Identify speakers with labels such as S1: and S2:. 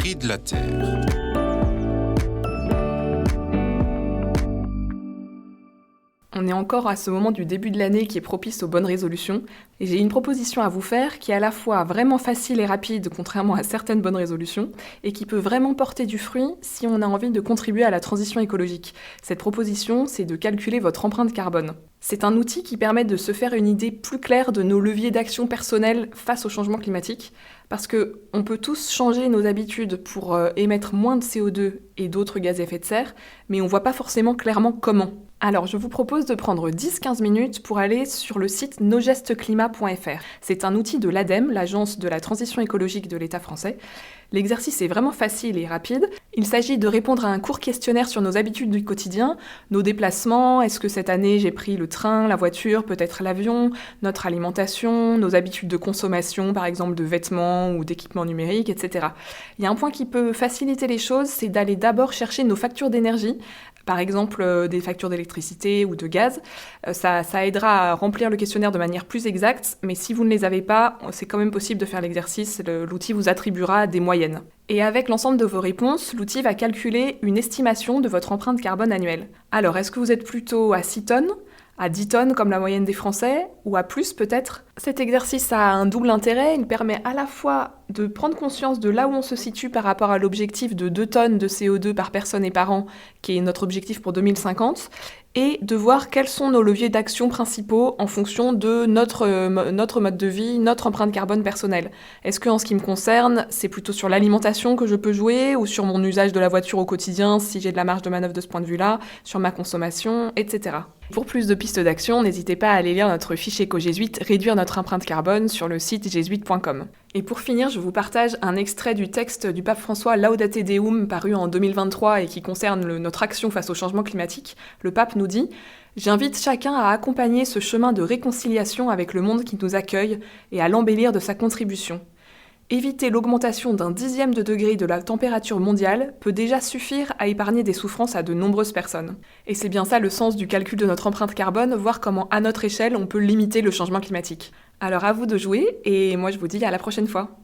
S1: prix de la Terre.
S2: On est encore à ce moment du début de l'année qui est propice aux bonnes résolutions, et j'ai une proposition à vous faire qui est à la fois vraiment facile et rapide, contrairement à certaines bonnes résolutions, et qui peut vraiment porter du fruit si on a envie de contribuer à la transition écologique. Cette proposition, c'est de calculer votre empreinte carbone. C'est un outil qui permet de se faire une idée plus claire de nos leviers d'action personnels face au changement climatique, parce qu'on peut tous changer nos habitudes pour émettre moins de CO2 et d'autres gaz à effet de serre, mais on ne voit pas forcément clairement comment. Alors, je vous propose de prendre 10-15 minutes pour aller sur le site nosgestesclimat.fr. C'est un outil de l'ADEME, l'Agence de la transition écologique de l'État français. L'exercice est vraiment facile et rapide. Il s'agit de répondre à un court questionnaire sur nos habitudes du quotidien, nos déplacements, est-ce que cette année j'ai pris le train, la voiture, peut-être l'avion, notre alimentation, nos habitudes de consommation, par exemple de vêtements ou d'équipements numériques, etc. Il y a un point qui peut faciliter les choses, c'est d'aller d'abord chercher nos factures d'énergie, par exemple des factures d'électricité ou de gaz. Ça aidera à remplir le questionnaire de manière plus exacte, mais si vous ne les avez pas, c'est quand même possible de faire l'exercice. L'outil vous attribuera des moyennes. Et avec l'ensemble de vos réponses, l'outil va calculer une estimation de votre empreinte carbone annuelle. Alors, est-ce que vous êtes plutôt à 6 tonnes, à 10 tonnes comme la moyenne des Français, ou à plus peut-être ? Cet exercice a un double intérêt, il permet à la fois de prendre conscience de là où on se situe par rapport à l'objectif de 2 tonnes de CO2 par personne et par an, qui est notre objectif pour 2050, et de voir quels sont nos leviers d'action principaux en fonction de notre mode de vie, notre empreinte carbone personnelle. Est-ce que en ce qui me concerne, c'est plutôt sur l'alimentation que je peux jouer, ou sur mon usage de la voiture au quotidien, si j'ai de la marge de manœuvre de ce point de vue-là, sur ma consommation, etc. Pour plus de pistes d'action, n'hésitez pas à aller lire notre fiche éco-jésuite « Réduire notre empreinte carbone » sur le site jésuite.com. Et pour finir, je vous partage un extrait du texte du pape François Laudate Deum paru en 2023 et qui concerne notre action face au changement climatique. Le pape nous dit « J'invite chacun à accompagner ce chemin de réconciliation avec le monde qui nous accueille et à l'embellir de sa contribution. Éviter l'augmentation d'un 1/10 de degré de la température mondiale peut déjà suffire à épargner des souffrances à de nombreuses personnes. Et c'est bien ça le sens du calcul de notre empreinte carbone, voir comment à notre échelle on peut limiter le changement climatique. Alors à vous de jouer, et moi je vous dis à la prochaine fois.